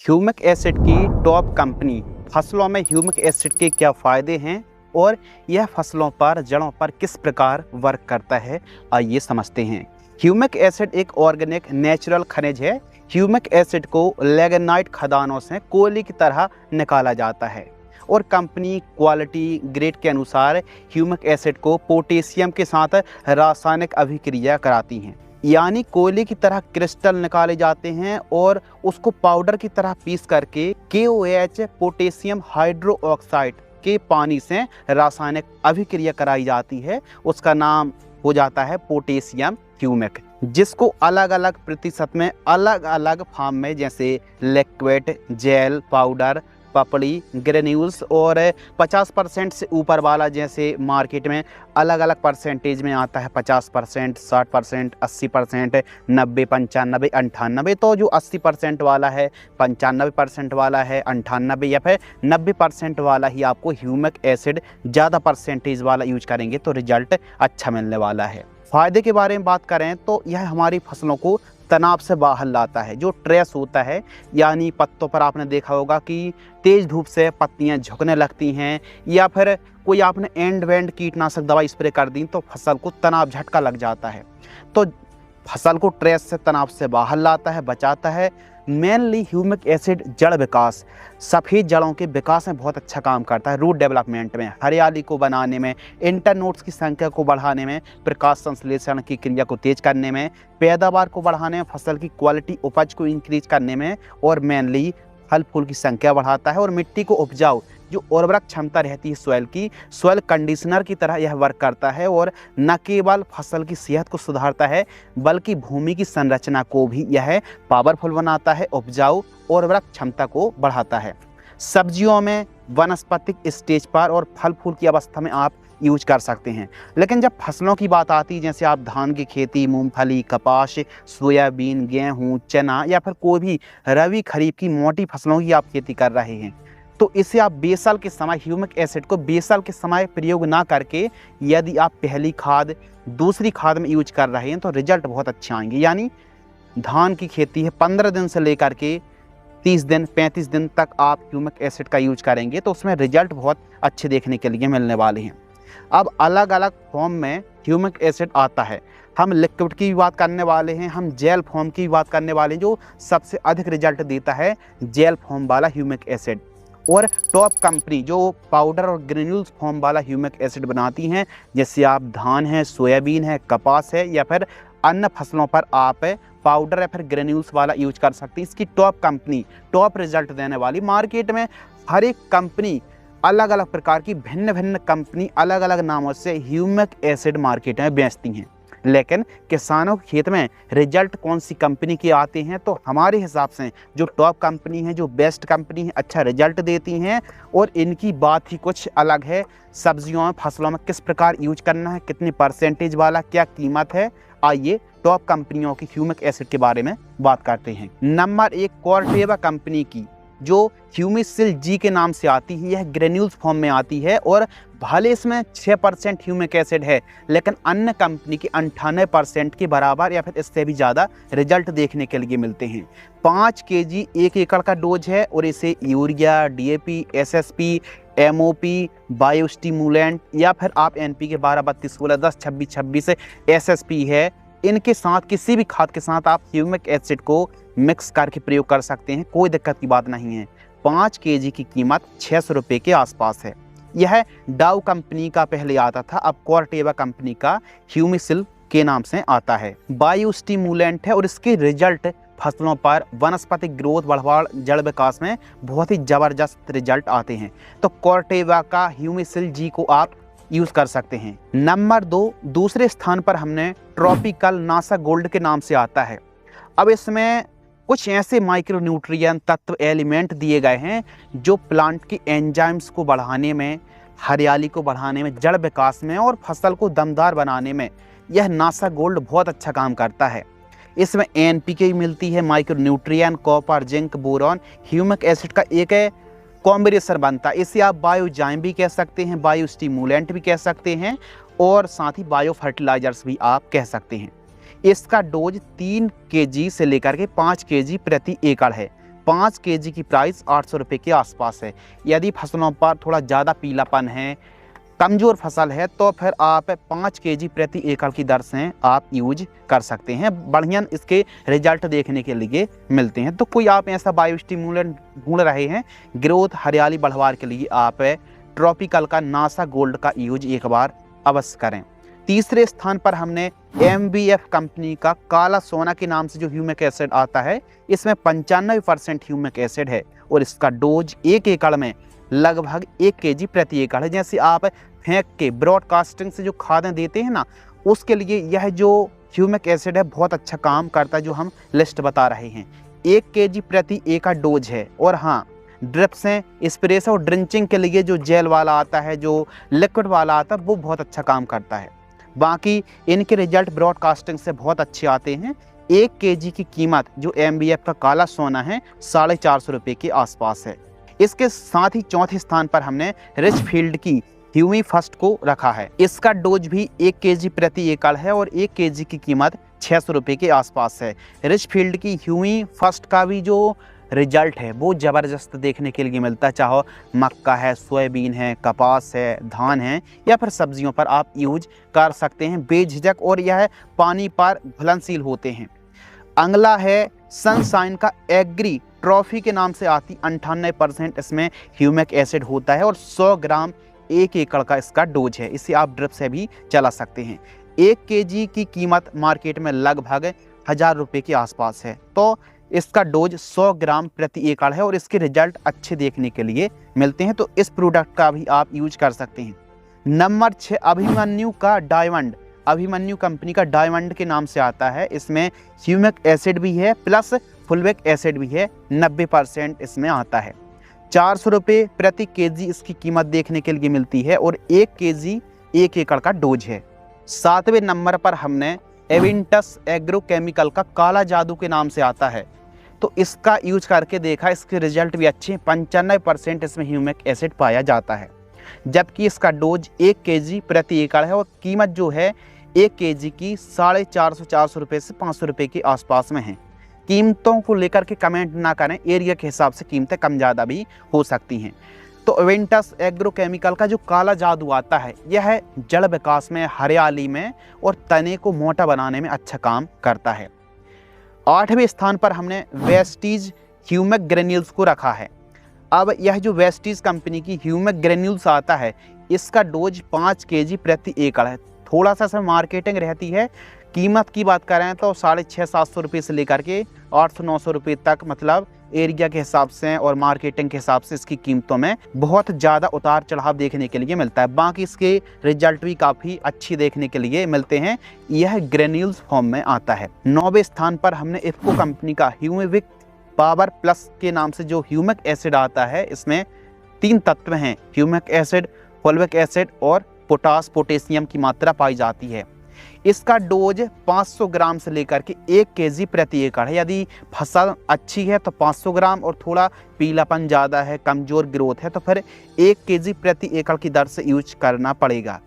Humic acid की top company फसलों में ह्यूमिक एसिड के क्या फ़ायदे हैं और यह फसलों पर जड़ों पर किस प्रकार वर्क करता है, आइए समझते हैं। ह्यूमिक एसिड एक ऑर्गेनिक नेचुरल खनिज है। ह्यूमिक एसिड को लिग्नाइट खदानों से कोयले की तरह निकाला जाता है और कंपनी क्वालिटी ग्रेड के अनुसार ह्यूमिक एसिड को पोटेशियम के साथ रासायनिक अभिक्रिया कराती हैं, यानी कोयले की तरह क्रिस्टल निकाले जाते हैं और उसको पाउडर की तरह पीस करके KOH पोटेशियम हाइड्रो ऑक्साइड के पानी से रासायनिक अभिक्रिया कराई जाती है। उसका नाम हो जाता है पोटेशियम ह्यूमिक, जिसको अलग अलग प्रतिशत में अलग अलग फॉर्म में जैसे लिक्विड, जेल, पाउडर, पपड़ी, ग्रेन्यूल्स और 50% से ऊपर वाला जैसे मार्केट में अलग अलग परसेंटेज में आता है। 50%, 60%, 80%, 90, 95, 98। तो जो 80% वाला है, 95% वाला है, 98 या फिर 90% वाला ही आपको ह्यूमिक एसिड ज़्यादा परसेंटेज वाला यूज करेंगे तो रिजल्ट अच्छा मिलने वाला है। फ़ायदे के बारे में बात करें तो यह हमारी फसलों को तनाव से बाहर लाता है। जो स्ट्रेस होता है, यानी पत्तों पर आपने देखा होगा कि तेज़ धूप से पत्तियां झुकने लगती हैं या फिर कोई आपने एंड वेंड कीटनाशक दवाई स्प्रे कर दी तो फसल को तनाव झटका लग जाता है। तो फसल को स्ट्रेस से तनाव से बाहर लाता है, बचाता है। मेनली ह्यूमिक एसिड जड़ विकास, सफ़ेद जड़ों के विकास में बहुत अच्छा काम करता है। रूट डेवलपमेंट में, हरियाली को बनाने में, इंटरनोड्स की संख्या को बढ़ाने में, प्रकाश संश्लेषण की क्रिया को तेज करने में, पैदावार को बढ़ाने में, फसल की क्वालिटी उपज को इंक्रीज करने में और मेनली फल फूल की संख्या बढ़ाता है और मिट्टी को उपजाऊ जो उर्वरक क्षमता रहती है सॉइल की, सॉइल कंडीशनर की तरह यह वर्क करता है और न केवल फसल की सेहत को सुधारता है बल्कि भूमि की संरचना को भी यह पावरफुल बनाता है, उपजाऊ और उर्वरक क्षमता को बढ़ाता है। सब्जियों में वनस्पतिक स्टेज पर और फल फूल की अवस्था में आप यूज कर सकते हैं, लेकिन जब फसलों की बात आती है जैसे आप धान की खेती, मूंगफली, कपास, सोयाबीन, गेहूं, चना या फिर कोई भी रबी खरीफ की मोटी फसलों की आप खेती कर रहे हैं तो इसे आप बेसल के समय ह्यूमिक एसिड को बेसल के समय प्रयोग ना करके यदि आप पहली खाद दूसरी खाद में यूज कर रहे हैं तो रिजल्ट बहुत अच्छे आएंगे। यानी धान की खेती है, 15 दिन से लेकर के 30 दिन 35 दिन तक आप ह्यूमिक एसिड का यूज करेंगे तो उसमें रिजल्ट बहुत अच्छे देखने के लिए मिलने वाले हैं। अब अलग अलग फॉर्म में ह्यूमिक एसिड आता है। हम लिक्विड की भी बात करने वाले हैं, हम जेल फॉर्म की भी बात करने वाले हैं। जो सबसे अधिक रिजल्ट देता है जेल फॉर्म वाला ह्यूमिक एसिड, और टॉप कंपनी जो पाउडर और ग्रेन्यूल्स फॉर्म वाला ह्यूमिक एसिड बनाती हैं, जैसे आप धान है, सोयाबीन है, कपास है या फिर अन्य फसलों पर आप पाउडर या फिर ग्रेन्यूल्स वाला यूज कर सकते हैं। इसकी टॉप कंपनी, टॉप रिजल्ट देने वाली, मार्केट में हर एक कंपनी अलग अलग प्रकार की भिन्न भिन्न कंपनी अलग अलग नामों से ह्यूमिक एसिड मार्केट में बेचती हैं, लेकिन किसानों के खेत में रिजल्ट कौन सी कंपनी के आते हैं तो हमारे हिसाब से जो टॉप कंपनी है, जो बेस्ट कंपनी है, अच्छा रिजल्ट देती हैं और इनकी बात ही कुछ अलग है। सब्जियों में, फसलों में किस प्रकार यूज करना है, कितने परसेंटेज वाला, क्या कीमत है, आइए टॉप कंपनियों की ह्यूमिक एसिड के बारे में बात करते हैं। नंबर 1 कॉर्टेवा कंपनी की जो ह्यूमिसिल जी के नाम से आती है, यह ग्रेन्यूल्स फॉर्म में आती है और भले इसमें 6% ह्यूमिक एसिड है लेकिन अन्य कंपनी की 98% के बराबर या फिर इससे भी ज़्यादा रिजल्ट देखने के लिए मिलते हैं। 5 kg 1 एकड़ का डोज है और इसे urea, DAP, SSP, MOP, biostimulant या फिर आप NPK 12, 32, 16, 10, 26, 26 SSP है, इनके साथ किसी भी खाद के साथ आप ह्यूमिक एसिड को मिक्स करके प्रयोग कर सकते हैं, कोई दिक्कत की बात नहीं है। 5 kg की कीमत 600 रुपये के आसपास है। यह डाउ कंपनी का पहले आता था, अब कॉर्टेवा कंपनी का ह्यूमिसिल के नाम से आता है। बायोस्टिमुलेंट है और इसके रिजल्ट फसलों पर वनस्पतिक ग्रोथ, बढ़वाड़, जड़ विकास में बहुत ही ज़बरदस्त रिजल्ट आते हैं। तो कॉर्टेवा का ह्यूमिसिल जी को आप यूज कर सकते हैं। नंबर 2 दूसरे स्थान पर हमने ट्रॉपिकल नासा गोल्ड के नाम से आता है। अब इसमें कुछ ऐसे माइक्रोन्यूट्रिएंट तत्व एलिमेंट दिए गए हैं जो प्लांट की एंजाइम्स को बढ़ाने में, हरियाली को बढ़ाने में, जड़ विकास में और फसल को दमदार बनाने में यह नासा गोल्ड बहुत अच्छा काम करता है। इसमें NPK मिलती है, micronutrient, copper, zinc, boron, humic acid का एक कॉम्बिनेशन बनता है। इसे आप बायोजाइम भी कह सकते हैं, बायोस्टिमुलेंट भी कह सकते हैं और साथ ही बायो फर्टिलाइजर्स भी आप कह सकते हैं। इसका डोज 3 kg से लेकर के 5 kg प्रति एकड़ है। 5 केजी की प्राइस 800 रुपये के आसपास है। यदि फसलों पर थोड़ा ज़्यादा पीलापन है, कमज़ोर फसल है, तो फिर आप 5 केजी प्रति एकड़ की दर से आप यूज कर सकते हैं। बढ़िया इसके रिजल्ट देखने के लिए मिलते हैं। तो कोई आप ऐसा बायोस्टिमुलेंट ढूंढ रहे हैं ग्रोथ हरियाली बढ़वाने के लिए, आप ट्रॉपिकल का नासा गोल्ड का यूज एक बार अवश्य करें। तीसरे स्थान पर हमने MVF कंपनी का काला सोना के नाम से जो ह्यूमिक एसिड आता है, इसमें 95% ह्यूमिक एसिड है और इसका डोज 1 एकड़ में लगभग 1 केजी प्रति एकड़ है। जैसे आप फेंक के ब्रॉडकास्टिंग से जो खादें देते हैं ना, उसके लिए यह जो ह्यूमिक एसिड है बहुत अच्छा काम करता है, जो हम लिस्ट बता रहे हैं। 1 केजी प्रति एकड़ डोज है। और हाँ, ड्रिप से स्प्रे से और ड्रिंचिंग के लिए जो जेल वाला आता है, जो लिक्विड वाला आता है, वो बहुत अच्छा काम करता है। बाकी इनके रिजल्ट ब्रॉडकास्टिंग से बहुत अच्छे आते हैं। 1 केजी की कीमत जो MVF का काला सोना है 450 रुपये के आसपास है। इसके साथ ही चौथे स्थान पर हमने रिचफील्ड की ह्यूमी फर्स्ट को रखा है। इसका डोज भी 1 केजी प्रति एकड़ है और 1 केजी की कीमत 600 रुपये के आसपास है। रिचफील्ड की ह्यूमी फर्स्ट का भी जो रिजल्ट है वो ज़बरदस्त देखने के लिए मिलता है। चाहे मक्का है, सोयाबीन है, कपास है, धान है या फिर सब्जियों पर आप यूज कर सकते हैं बेझिझक, और यह पानी पर घुलनशील होते हैं। अगला है सनशाइन का एग्री ट्रॉफी के नाम से आती 98% इसमें ह्यूमिक एसिड होता है और 100 ग्राम 1 एकड़ का इसका डोज है। इसे आप ड्रिप से भी चला सकते हैं। 1 केजी की कीमत मार्केट में लगभग 1000 रुपये के आसपास है। तो इसका डोज 100 ग्राम प्रति एकड़ है और इसके रिजल्ट अच्छे देखने के लिए मिलते हैं। तो इस प्रोडक्ट का भी आप यूज कर सकते हैं। नंबर 6 अभिमन्यु का डायमंड। अभिमन्यु कंपनी का डायमंड के नाम से आता है। इसमें ह्यूमिक एसिड भी है प्लस फुलविक एसिड भी है, 90% इसमें आता है। 400 रुपये प्रति केजी इसकी कीमत देखने के लिए मिलती है और 1 केजी 1 एकड़ का डोज है। 7वें नंबर पर हमने एविंटस एग्रोकेमिकल का काला जादू के नाम से आता है। तो इसका यूज करके देखा, इसके रिजल्ट भी अच्छे। 95% इसमें ह्यूमिक एसिड पाया जाता है, जबकि इसका डोज 1 केजी प्रति एकड़ है और कीमत जो है 1 केजी की 450 रुपये से 500 रुपये के आसपास में है। कीमतों को लेकर के कमेंट ना करें, एरिया के हिसाब से कीमतें कम ज़्यादा भी हो सकती हैं। तो एवेंटस एग्रोकेमिकल का जो काला जादू आता है, यह जड़ विकास में, हरियाली में और तने को मोटा बनाने में अच्छा काम करता है। 8वें स्थान पर हमने वेस्टीज ह्यूमिक ग्रेन्यूल्स को रखा है। अब यह जो वेस्टीज कंपनी की ह्यूमिक ग्रेन्यूल्स आता है, इसका डोज 5 केजी प्रति एकड़ है। थोड़ा सा इसमें मार्केटिंग रहती है। कीमत की बात करें तो 650-700 रुपये से लेकर के 800-900 रुपये तक, मतलब एरिया के हिसाब से और मार्केटिंग के हिसाब से इसकी कीमतों में बहुत ज़्यादा उतार चढ़ाव देखने के लिए मिलता है। बाकी इसके रिजल्ट भी काफ़ी अच्छी देखने के लिए मिलते हैं। यह ग्रेन्यूल्स फॉर्म में आता है। 9वें स्थान पर हमने इफ्को कंपनी का ह्यूमिक पावर प्लस के नाम से जो ह्यूमिक एसिड आता है, इसमें 3 तत्व हैं, ह्यूमिक एसिड, फॉल्विक एसिड और पोटेशियम की मात्रा पाई जाती है। इसका डोज 500 ग्राम से लेकर के 1 केजी प्रति एकड़ है। यदि फसल अच्छी है तो 500 ग्राम और थोड़ा पीलापन ज़्यादा है, कमज़ोर ग्रोथ है, तो फिर 1 केजी प्रति एकड़ की दर से यूज करना पड़ेगा।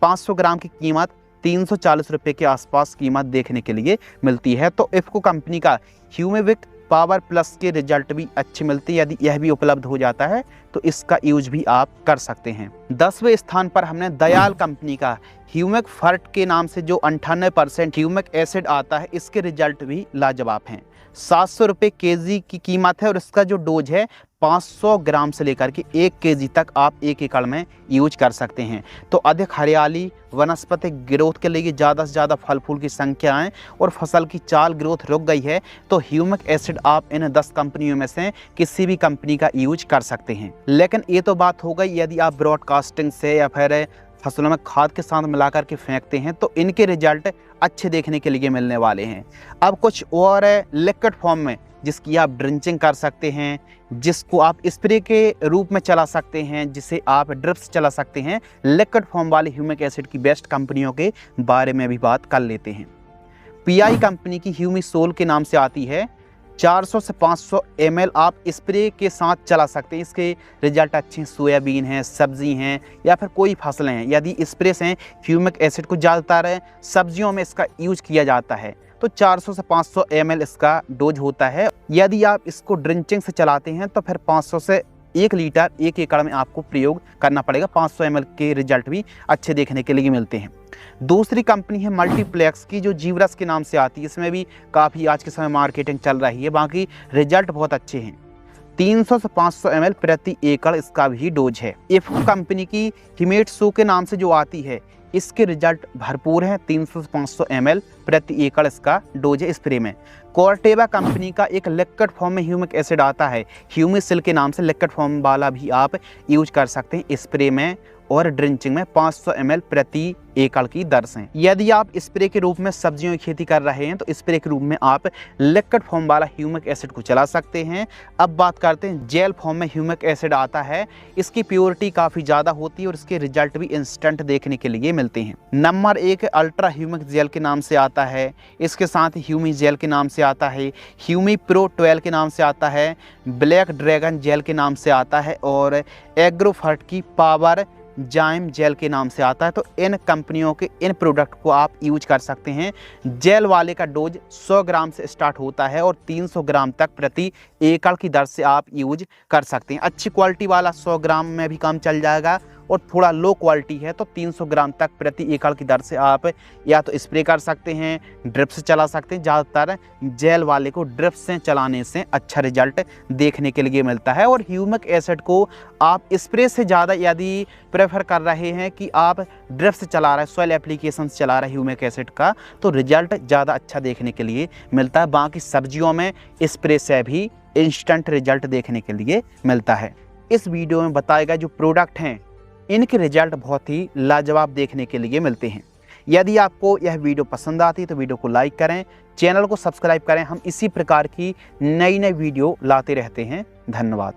500 ग्राम की कीमत 340 रुपये के आसपास कीमत देखने के लिए मिलती है। तो इफ्को कंपनी का ह्यूमिक पावर प्लस के रिजल्ट भी अच्छे मिलते हैं। यदि यह भी उपलब्ध हो जाता है तो इसका यूज भी आप कर सकते हैं। 10वें स्थान पर हमने दयाल कंपनी का ह्यूमिक फर्ट के नाम से जो 98% ह्यूमिक एसिड आता है, इसके रिजल्ट भी लाजवाब हैं। 700 रुपये केजी की कीमत है और इसका जो डोज है 500 ग्राम से लेकर के 1 केजी तक आप 1 एकड़ में यूज कर सकते हैं। तो अधिक हरियाली, वनस्पतिक ग्रोथ के लिए ज़्यादा से ज़्यादा फल फूल की संख्याएं और फसल की चाल ग्रोथ रुक गई है, तो ह्यूमिक एसिड आप इन 10 कंपनियों में से किसी भी कंपनी का यूज कर सकते हैं। लेकिन ये तो बात हो गई यदि आप ब्रॉडकास्टिंग से या फिर फसलों में खाद के साथ मिलाकर के फेंकते हैं, तो इनके रिजल्ट अच्छे देखने के लिए मिलने वाले हैं। अब कुछ और लिक्विड फॉर्म में जिसकी आप ड्रिंचिंग कर सकते हैं, जिसको आप स्प्रे के रूप में चला सकते हैं, जिसे आप ड्रिप्स चला सकते हैं, लिक्विड फॉर्म वाले ह्यूमिक एसिड की बेस्ट कंपनियों के बारे में भी बात कर लेते हैं। PI कंपनी की ह्यूमिसोल के नाम से आती है। 400 से 500 ml आप स्प्रे के साथ चला सकते हैं। इसके रिजल्ट अच्छे हैं। सोयाबीन है, सब्जी हैं या फिर कोई फसलें हैं, यदि स्प्रे से ह्यूमिक एसिड को ज़्यादातर सब्जियों में इसका यूज किया जाता है, तो 400 से 500 ml इसका डोज होता है। यदि आप इसको ड्रिंचिंग से चलाते हैं तो फिर 500 से 1 लीटर 1 एकड़ में आपको प्रयोग करना पड़ेगा। 500 ml के रिजल्ट भी अच्छे देखने के लिए मिलते हैं। दूसरी कंपनी है मल्टीप्लेक्स की, जो जीवरस के नाम से आती है। इसमें भी काफ़ी आज के समय मार्केटिंग चल रही है, बाकी रिजल्ट बहुत अच्छे हैं। 300 से 500 ml प्रति एकड़ इसका भी डोज है। इफ्को कंपनी की हिमेटसू के नाम से जो आती है, इसके रिजल्ट भरपूर हैं। 300 से 500 ml प्रति एकड़ इसका डोज है स्प्रे में। कॉर्टेवा कंपनी का एक लिक्विड फॉर्म में ह्यूमिक एसिड आता है, ह्यूमिसिल के नाम से, लिक्विड फॉर्म वाला भी आप यूज कर सकते हैं स्प्रे में और ड्रिंचिंग में 500 ml प्रति एकड़ की दर से। यदि आप स्प्रे के रूप में सब्जियों की खेती कर रहे हैं तो स्प्रे के रूप में आप लिक्विड फॉर्म वाला ह्यूमिक एसिड को चला सकते हैं। अब बात करते हैं जेल फॉर्म में ह्यूमिक एसिड आता है। इसकी प्योरिटी काफ़ी ज़्यादा होती है और इसके रिजल्ट भी इंस्टेंट देखने के लिए मिलते हैं। नंबर 1 अल्ट्रा ह्यूमिक जेल के नाम से आता है। इसके साथ ह्यूमी जेल के नाम से आता है, ह्यूमी प्रो 12 के नाम से आता है, ब्लैक ड्रैगन जेल के नाम से आता है और एग्रोफर्ट की पावर जाइम जेल के नाम से आता है। तो इन कंपनियों के इन प्रोडक्ट को आप यूज कर सकते हैं। जेल वाले का डोज 100 ग्राम से स्टार्ट होता है और 300 ग्राम तक प्रति एकड़ की दर से आप यूज कर सकते हैं। अच्छी क्वालिटी वाला 100 ग्राम में भी काम चल जाएगा और थोड़ा लो क्वालिटी है तो 300 ग्राम तक प्रति एकड़ की दर से आप या तो स्प्रे कर सकते हैं, ड्रिप से चला सकते हैं। ज़्यादातर जेल वाले को ड्रिप से चलाने से अच्छा रिजल्ट देखने के लिए मिलता है। और ह्यूमिक एसिड को आप स्प्रे से ज़्यादा यदि प्रेफर कर रहे हैं कि आप ड्रिप से चला रहे हैं, सॉइल एप्लीकेशन से चला रहे हैं ह्यूमिक एसिड का, तो रिजल्ट ज़्यादा अच्छा देखने के लिए मिलता है। बाकी सब्जियों में स्प्रे से भी इंस्टेंट रिजल्ट देखने के लिए मिलता है। इस वीडियो में बताए गए जो प्रोडक्ट हैं, इनके रिजल्ट बहुत ही लाजवाब देखने के लिए मिलते हैं। यदि आपको यह वीडियो पसंद आती है तो वीडियो को लाइक करें, चैनल को सब्सक्राइब करें। हम इसी प्रकार की नई वीडियो लाते रहते हैं। धन्यवाद।